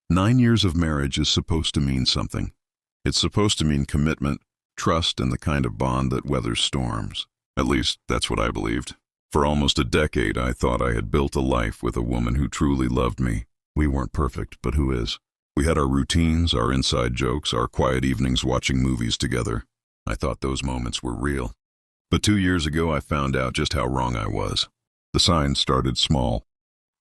9 years of marriage is supposed to mean something. It's supposed to mean commitment, trust, and the kind of bond that weathers storms. At least, that's what I believed. For almost a decade, I thought I had built a life with a woman who truly loved me. We weren't perfect, but who is? We had our routines, our inside jokes, our quiet evenings watching movies together. I thought those moments were real. But 2 years ago, I found out just how wrong I was. The signs started small.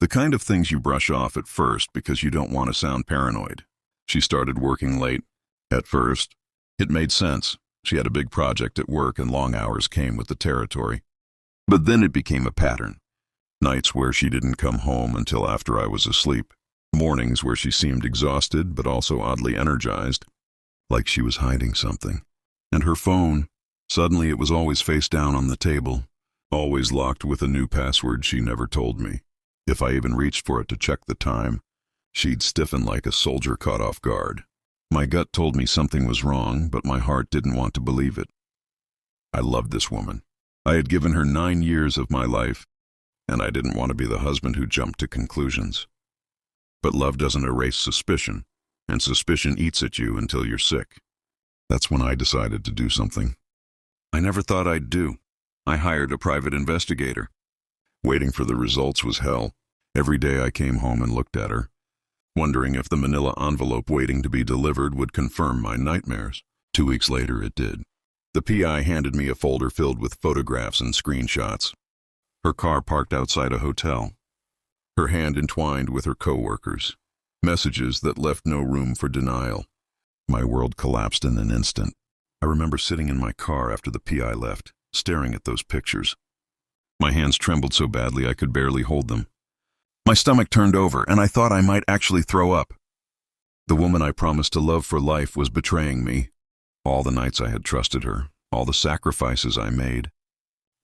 The kind of things you brush off at first because you don't want to sound paranoid. She started working late. At first, it made sense. She had a big project at work and long hours came with the territory. But then it became a pattern. Nights where she didn't come home until after I was asleep. Mornings where she seemed exhausted but also oddly energized, like she was hiding something. And her phone, suddenly it was always face down on the table, always locked with a new password she never told me. If I even reached for it to check the time, she'd stiffen like a soldier caught off guard. My gut told me something was wrong, but my heart didn't want to believe it. I loved this woman. I had given her 9 years of my life, and I didn't want to be the husband who jumped to conclusions. But love doesn't erase suspicion, and suspicion eats at you until you're sick. That's when I decided to do something I never thought I'd do. I hired a private investigator. Waiting for the results was hell. Every day I came home and looked at her, wondering if the manila envelope waiting to be delivered would confirm my nightmares. 2 weeks later, it did. The PI handed me a folder filled with photographs and screenshots. Her car parked outside a hotel. Her hand entwined with her co-workers. Messages that left no room for denial. My world collapsed in an instant. I remember sitting in my car after the PI left, staring at those pictures. My hands trembled so badly I could barely hold them. My stomach turned over, and I thought I might actually throw up. The woman I promised to love for life was betraying me. All the nights I had trusted her, all the sacrifices I made,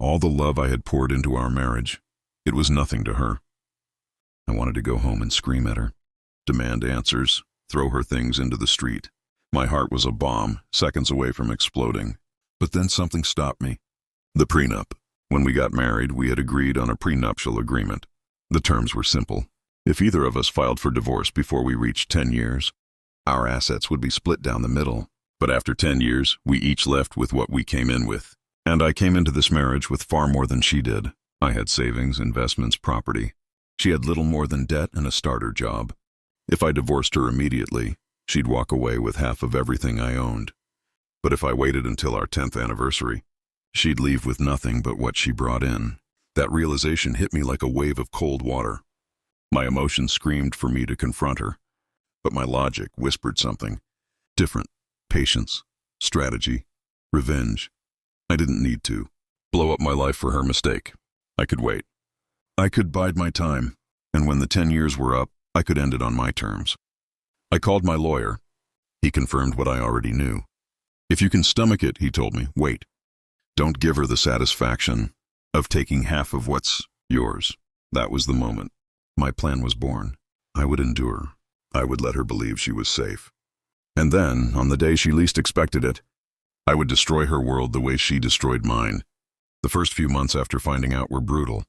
all the love I had poured into our marriage, it was nothing to her. I wanted to go home and scream at her, demand answers, throw her things into the street. My heart was a bomb, seconds away from exploding. But then something stopped me. The prenup. When we got married, we had agreed on a prenuptial agreement. The terms were simple. If either of us filed for divorce before we reached 10 years, our assets would be split down the middle. But after 10 years, we each left with what we came in with. And I came into this marriage with far more than she did. I had savings, investments, property. She had little more than debt and a starter job. If I divorced her immediately, she'd walk away with half of everything I owned. But if I waited until our 10th anniversary, she'd leave with nothing but what she brought in. That realization hit me like a wave of cold water. My emotions screamed for me to confront her, but my logic whispered something different. Patience, strategy, revenge. I didn't need to blow up my life for her mistake. I could wait. I could bide my time, and when the 10 years were up, I could end it on my terms. I called my lawyer. He confirmed what I already knew. If you can stomach it, he told me, wait. Don't give her the satisfaction of taking half of what's yours. That was the moment. My plan was born. I would endure. I would let her believe she was safe. And then, on the day she least expected it, I would destroy her world the way she destroyed mine. The first few months after finding out were brutal.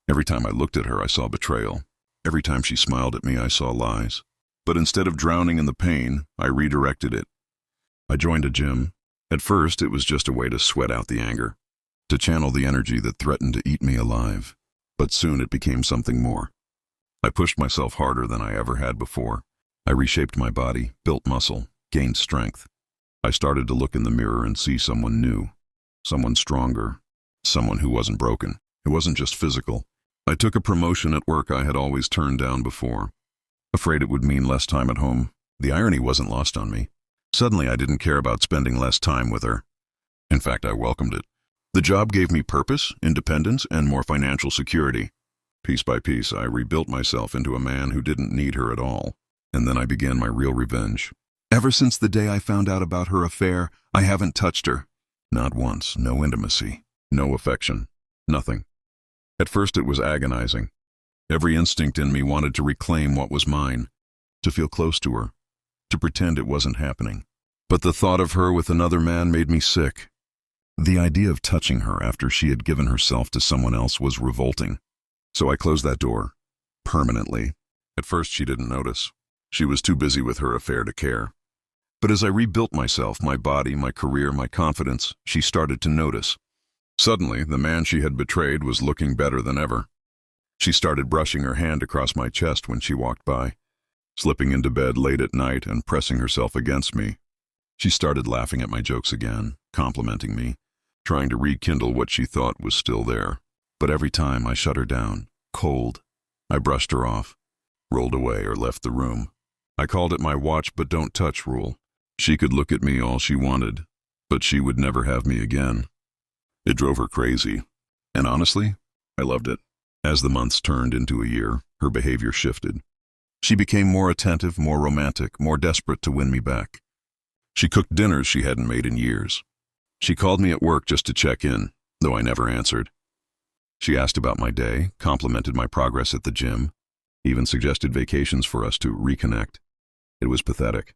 Every time I looked at her, I saw betrayal. Every time she smiled at me, I saw lies. But instead of drowning in the pain, I redirected it. I joined a gym. At first, it was just a way to sweat out the anger, to channel the energy that threatened to eat me alive. But soon it became something more. I pushed myself harder than I ever had before. I reshaped my body, built muscle, gained strength. I started to look in the mirror and see someone new, someone stronger, someone who wasn't broken. It wasn't just physical. I took a promotion at work I had always turned down before, afraid it would mean less time at home. The irony wasn't lost on me. Suddenly, I didn't care about spending less time with her. In fact, I welcomed it. The job gave me purpose, independence, and more financial security. Piece by piece, I rebuilt myself into a man who didn't need her at all. And then I began my real revenge. Ever since the day I found out about her affair, I haven't touched her. Not once, no intimacy, no affection, nothing. At first it was agonizing. Every instinct in me wanted to reclaim what was mine, to feel close to her, to pretend it wasn't happening. But the thought of her with another man made me sick. The idea of touching her after she had given herself to someone else was revolting. So I closed that door, permanently. At first she didn't notice. She was too busy with her affair to care. But as I rebuilt myself, my body, my career, my confidence, she started to notice. Suddenly, the man she had betrayed was looking better than ever. She started brushing her hand across my chest when she walked by, slipping into bed late at night and pressing herself against me. She started laughing at my jokes again, complimenting me, trying to rekindle what she thought was still there. But every time I shut her down, cold. I brushed her off, rolled away, or left the room. I called it my watch but don't touch rule. She could look at me all she wanted, but she would never have me again. It drove her crazy, and honestly, I loved it. As the months turned into a year, her behavior shifted. She became more attentive, more romantic, more desperate to win me back. She cooked dinners she hadn't made in years. She called me at work just to check in, though I never answered. She asked about my day, complimented my progress at the gym, even suggested vacations for us to reconnect. It was pathetic.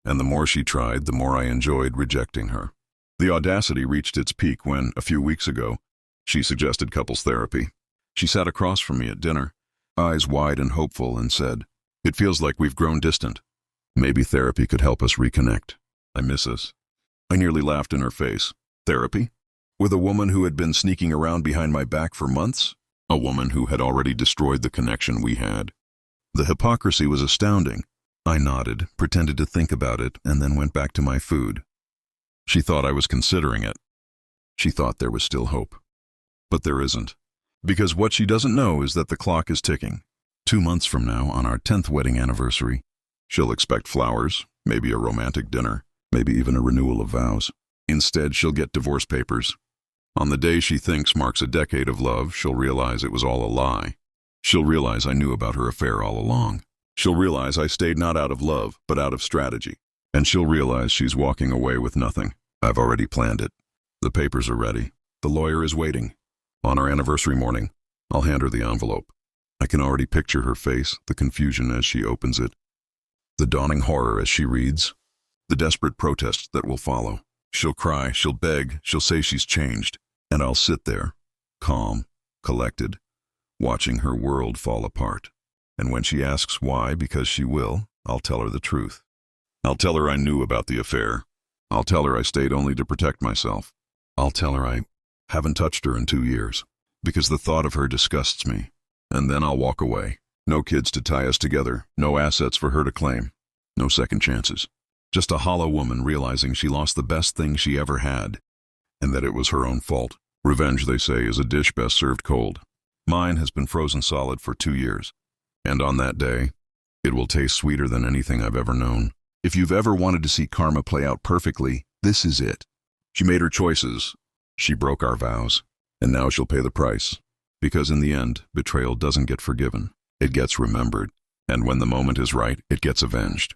And the more she tried, the more I enjoyed rejecting her. The audacity reached its peak when, a few weeks ago, she suggested couples therapy. She sat across from me at dinner, eyes wide and hopeful, and said, "It feels like we've grown distant. Maybe therapy could help us reconnect. I miss us." I nearly laughed in her face. Therapy? With a woman who had been sneaking around behind my back for months? A woman who had already destroyed the connection we had. The hypocrisy was astounding. I nodded, pretended to think about it, and then went back to my food. She thought I was considering it. She thought there was still hope. But there isn't. Because what she doesn't know is that the clock is ticking. 2 months from now, on our 10th wedding anniversary, she'll expect flowers, maybe a romantic dinner, maybe even a renewal of vows. Instead, she'll get divorce papers. On the day she thinks marks a decade of love, she'll realize it was all a lie. She'll realize I knew about her affair all along. She'll realize I stayed not out of love, but out of strategy. And she'll realize she's walking away with nothing. I've already planned it. The papers are ready. The lawyer is waiting. On our anniversary morning, I'll hand her the envelope. I can already picture her face, the confusion as she opens it, the dawning horror as she reads, the desperate protest that will follow. She'll cry, she'll beg, she'll say she's changed, and I'll sit there, calm, collected, watching her world fall apart. And when she asks why, because she will, I'll tell her the truth. I'll tell her I knew about the affair. I'll tell her I stayed only to protect myself. I'll tell her I haven't touched her in 2 years, because the thought of her disgusts me. And then I'll walk away. No kids to tie us together, no assets for her to claim, no second chances. Just a hollow woman realizing she lost the best thing she ever had, and that it was her own fault. Revenge, they say, is a dish best served cold. Mine has been frozen solid for 2 years. And on that day, it will taste sweeter than anything I've ever known. If you've ever wanted to see karma play out perfectly, this is it. She made her choices. She broke our vows. And now she'll pay the price. Because in the end, betrayal doesn't get forgiven. It gets remembered. And when the moment is right, it gets avenged.